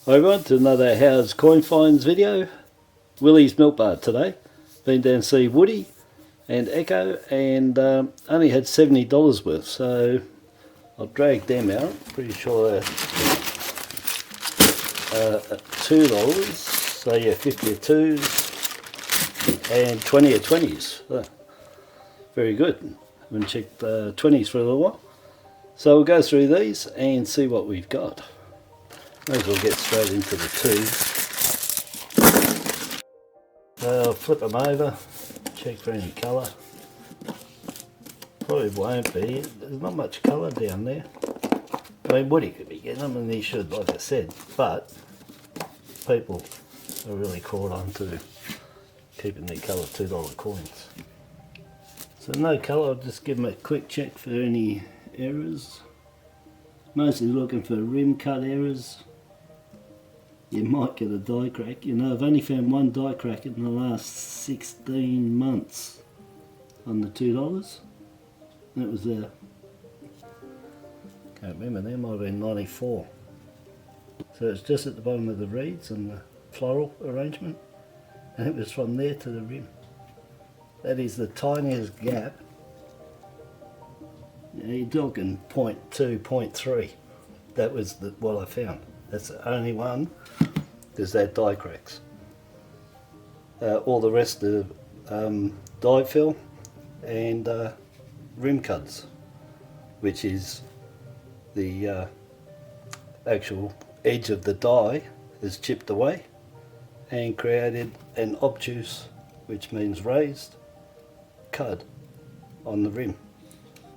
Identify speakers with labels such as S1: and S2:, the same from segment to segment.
S1: Hi everyone, to another Howard's Coin Finds video. Willy's Milk Bar today. Been down to see Woody and Echo and only had $70 worth, so I've dragged them out. Pretty sure they're $2, so yeah, 50 of 2s and 20 of 20s. So, very good. Haven't checked 20s for a little while. So we'll go through these and see what we've got. May as well get straight into the 2s. I'll flip them over, check for any colour. Probably won't be, there's not much colour down there. I mean, Woody could be getting them and he should, like I said, but people are really caught on to keeping their coloured $2 coins. So no colour, I'll just give them a quick check for any errors. Mostly looking for rim cut errors. You might get a die crack. You know, I've only found one die crack in the last 16 months on the $2. And it was there. Can't remember, there might have been 94. So it's just at the bottom of the reeds and the floral arrangement. And it was from there to the rim. That is the tiniest gap. You're talking 0.2, 0.3. That was what I found. That's the only one. There's that die cracks. All the rest are die fill and rim cuts, which is the actual edge of the die is chipped away and created an obtuse, which means raised cud on the rim.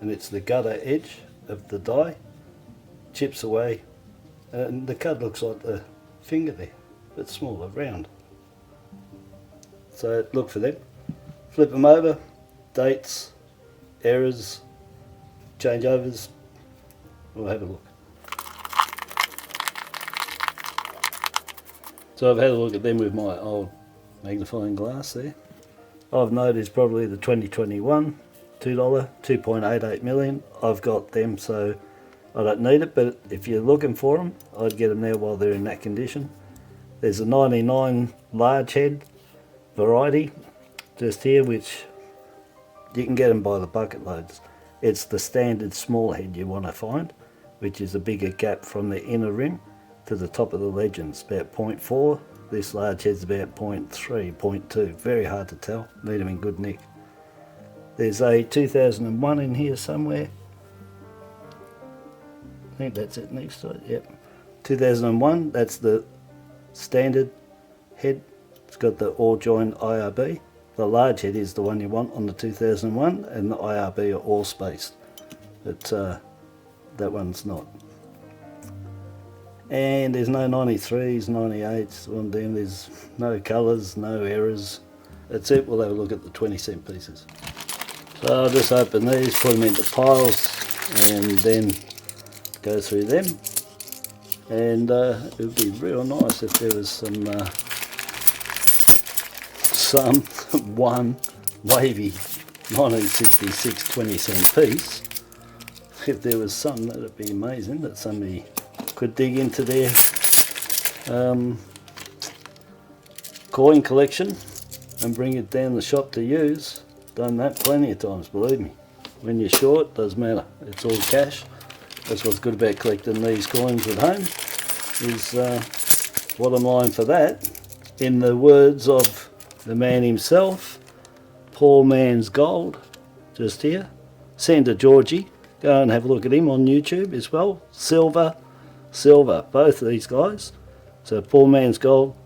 S1: And it's the gutter edge of the die, chips away, and the cud looks like the finger there, but smaller, round. So look for them, flip them over, dates, errors, changeovers, we'll have a look. So I've had a look at them with my old magnifying glass there. I've noticed probably the 2021 $2, 2.88 million. I've got them, so I don't need it, but if you're looking for them, I'd get them there while they're in that condition. There's a 99 large head variety just here, which you can get them by the bucket loads. It's the standard small head you want to find, which is a bigger gap from the inner rim to the top of the legends, about 0.4. This large head's about 0.3, 0.2. Very hard to tell. Need them in good nick. There's a 2001 in here somewhere. I think that's it next to it, yep. 2001, that's the standard head. It's got the all joined IRB. The large head is the one you want on the 2001, and the IRB are all spaced. But that one's not. And there's no 93s, 98s on them. There's no colours, no errors. That's it. We'll have a look at the 20-cent pieces. So I'll just open these, put them into piles, and then go through them. And it would be real nice if there was some one wavy 1966 20-cent piece. If there was some, that would be amazing, that somebody could dig into their coin collection and bring it down the shop to use. Done that plenty of times, believe me. When you're short, doesn't matter. It's all cash. That's what's good about collecting these coins at home, is bottom line for that, in the words of the man himself, poor man's gold, just here. Santa Georgie, go and have a look at him on YouTube as well. Silver, both of these guys. So poor man's gold,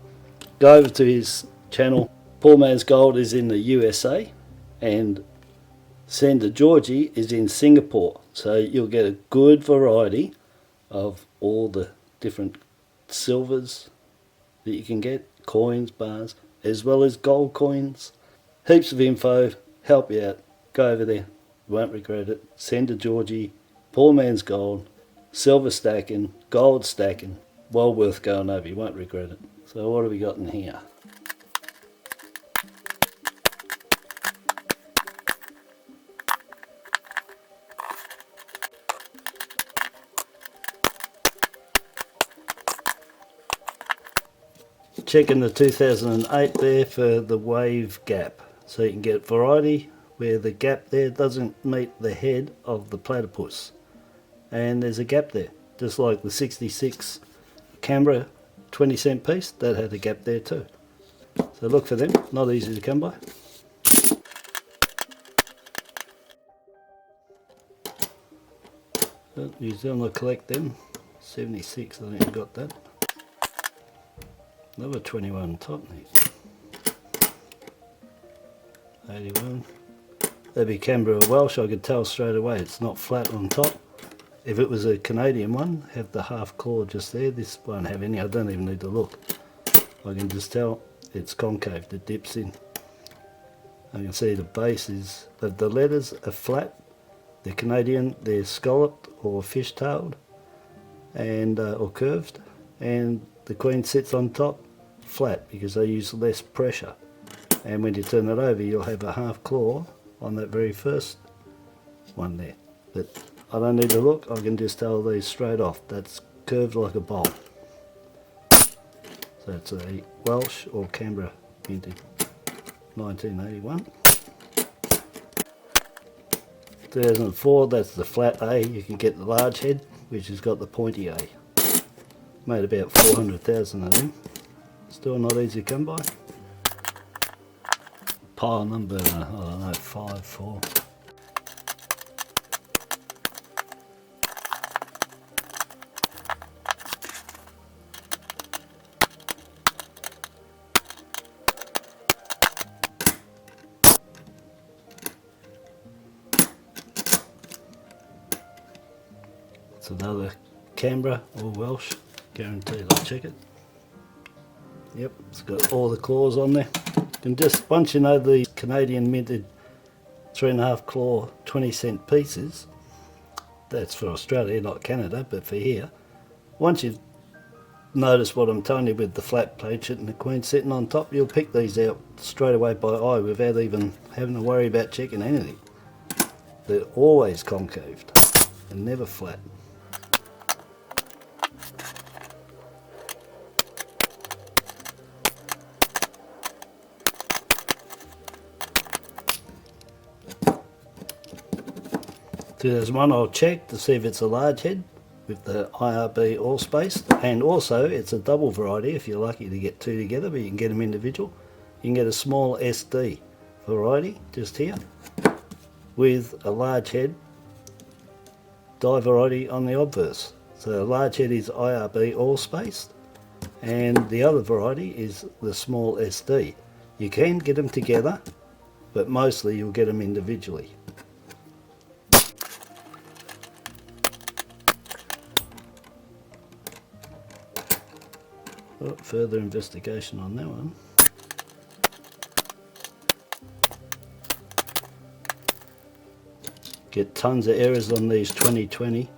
S1: go over to his channel. Poor man's gold is in the USA, and Santa Georgie is in Singapore. So you'll get a good variety of all the different silvers that you can get, coins, bars, as well as gold coins. Heaps of info, help you out. Go over there, you won't regret it. Santa Georgie, poor man's gold, silver stacking, gold stacking. Well worth going over, you won't regret it. So what have we got in here? checking the 2008 there for the wave gap. So you can get variety where the gap there doesn't meet the head of the platypus. And there's a gap there, just like the 66 Canberra 20-cent piece, that had a gap there too. So look for them, not easy to come by. New Zealand will collect them. 76, I think you got that. Another 21 top neat. 81. That'd be Canberra Welsh, I could tell straight away it's not flat on top. If it was a Canadian one, have the half claw just there. This won't have any, I don't even need to look. I can just tell it's concave, it dips in. I can see the base is, the letters are flat. The Canadian, they're scalloped or fish-tailed and or curved, and the Queen sits on top flat because they use less pressure. And when you turn it over, you'll have a half claw on that very first one there. But I don't need to look, I can just tell these straight off. That's curved like a bowl. So it's a Welsh or Canberra minted 1981. 2004, that's the flat A. You can get the large head, which has got the pointy A. Made about 400,000 of them. Still not easy to come by. Pile number, I don't know, 5, 4. It's another Canberra or Welsh, guaranteed. I'll check it. Yep, it's got all the claws on there. And just once you know the Canadian minted 3.5 claw 20-cent pieces, that's for Australia, not Canada, but for here. Once you've noticed what I'm telling you with the flat planchet and the Queen sitting on top, you'll pick these out straight away by eye without even having to worry about checking anything. They're always concaved and never flat. 2001, I'll check to see if it's a large head with the IRB all spaced, and also it's a double variety if you're lucky to get two together, but you can get them individual. You can get a small SD variety just here with a large head die variety on the obverse. So a large head is IRB all spaced and the other variety is the small SD. You can get them together, but mostly you'll get them individually. Oh, further investigation on that one. Get tons of errors on these 2020.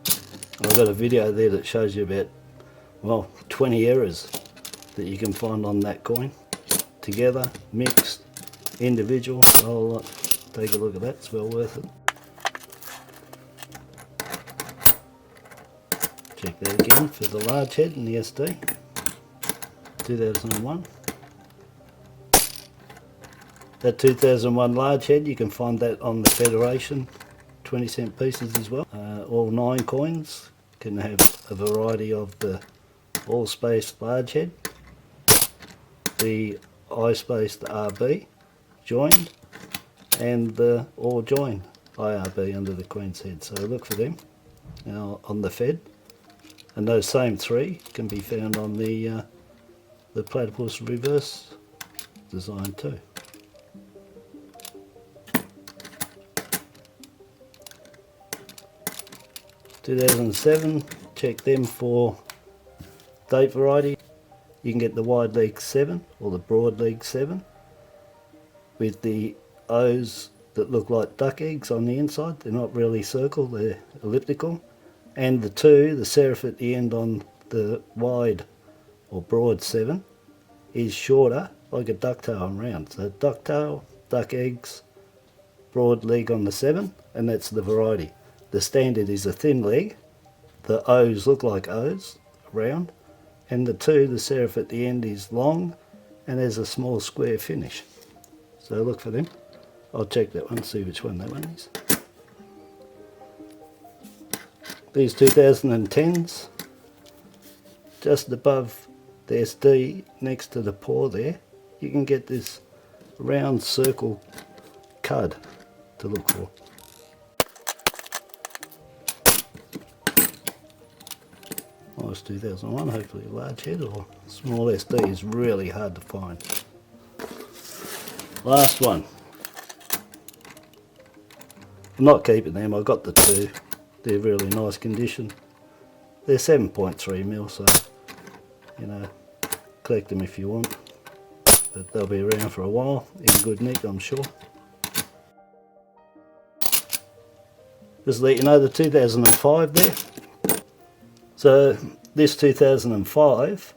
S1: I've got a video there that shows you about, well, 20 errors that you can find on that coin. Together, mixed, individual, a whole lot. Take a look at that, it's well worth it. Check that again for the large head and the SD. 2001. That 2001 large head, you can find that on the Federation 20-cent pieces as well. All 9 coins can have a variety of the all-spaced large head, the I-spaced RB joined, and the all joined IRB under the Queen's head. So look for them now on the Fed, and those same 3 can be found on the platypus reverse design too. (2007), check them for date variety. You can get the wide leg 7 or the broad leg 7 with the O's that look like duck eggs on the inside. They're not really circle, they're elliptical. And the 2, the serif at the end on the wide or broad 7 is shorter, like a ducktail and round. So ducktail, duck eggs, broad leg on the 7, and that's the variety. The standard is a thin leg, the O's look like O's, round, and the 2, the serif at the end is long, and there's a small square finish. So look for them. I'll check that one, see which one that one is. These 2010s, just above the SD next to the pour there, you can get this round circle cud to look for. Nice 2001, hopefully a large head or small SD is really hard to find. Last one. I'm not keeping them, I got the two. They're really nice condition. They're 7.3 mil, so you know, collect them if you want. But they'll be around for a while, in good nick I'm sure. Just to let you know, the 2005 there. So this 2005,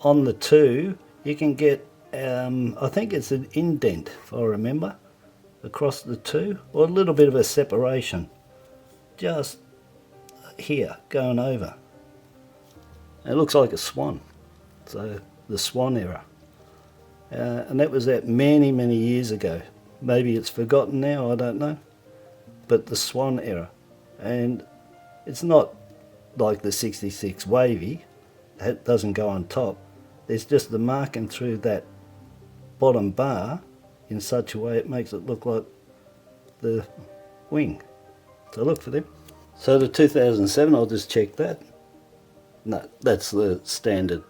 S1: on the two, you can get, I think it's an indent, if I remember, across the two, or a little bit of a separation, just here, going over. It looks like a swan, so the swan era. And that was out many, many years ago. Maybe it's forgotten now, I don't know. But the swan era. And it's not like the 66 wavy, it doesn't go on top. There's just the marking through that bottom bar in such a way it makes it look like the wing. So look for them. So the 2007, I'll just check that. No, that's the standard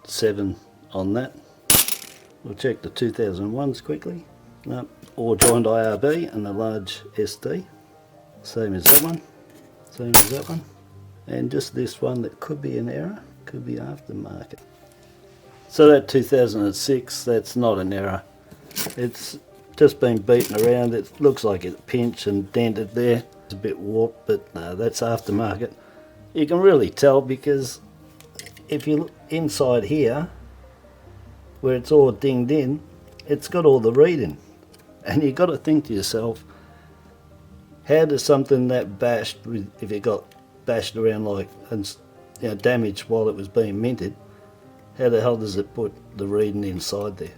S1: 7 on that. We'll check the 2001s quickly. No, all joined IRB and a large SD. Same as that one. Same as that one. And just this one that could be an error, could be aftermarket. So that 2006, that's not an error. It's just been beaten around. It looks like it's pinched and dented there. It's a bit warped, but no, that's aftermarket. You can really tell because if you look inside here, where it's all dinged in, it's got all the reading. And you've got to think to yourself, how does something that bashed, if it got bashed around like, and you know, damaged while it was being minted, how the hell does it put the reading inside there?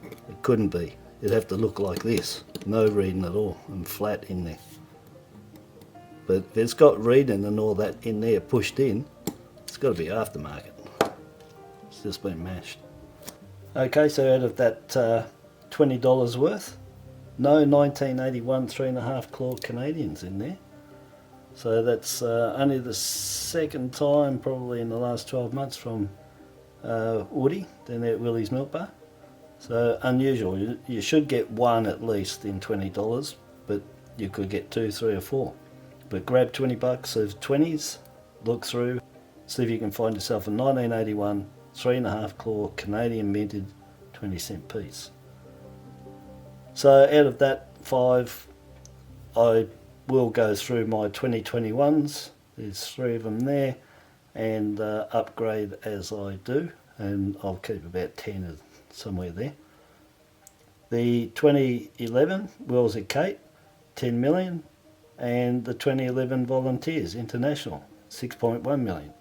S1: It couldn't be. It'd have to look like this, no reading at all, and flat in there. But if it's got reading and all that in there pushed in, it's got to be aftermarket. It's just been mashed. Okay, so out of that $20 worth, no 1981 3.5 claw Canadians in there. So that's only the second time probably in the last 12 months from Woody down there at Willy's Milk Bar. So unusual. You should get one at least in $20, but you could get 2, 3 or 4. But grab 20 bucks of 20s, look through, see if you can find yourself a 1981 3.5 claw Canadian minted 20-cent piece. So out of that 5, I will go through my 2021s. There's 3 of them there, and upgrade as I do, and I'll keep about 10 somewhere there. The 2011 Wells at Cape, 10 million, and the 2011 Volunteers International, 6.1 million.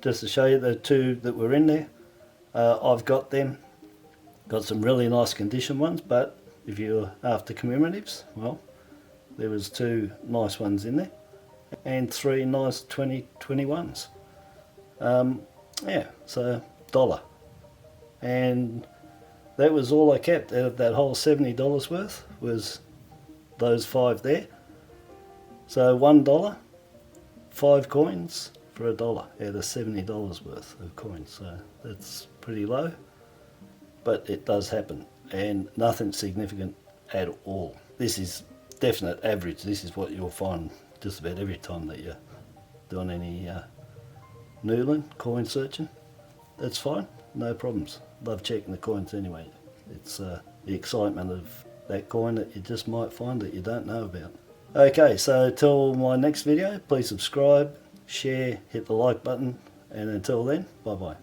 S1: Just to show you the 2 that were in there, I've got them. Got some really nice condition ones, but if you're after commemoratives, well, there was 2 nice ones in there, and 3 nice 2021s. Yeah, so $1. And that was all I kept out of that whole $70 worth, was those 5 there. So $1, 5 coins for $1 out of $70 worth of coins. So that's pretty low, but it does happen, and nothing significant at all. This is definite average. This is what you'll find just about every time that you're doing any noodling, coin searching. That's fine, no problems. Love checking the coins anyway. It's the excitement of that coin that you just might find that you don't know about. Okay, so till my next video, please subscribe, share, hit the like button, and until then, bye bye.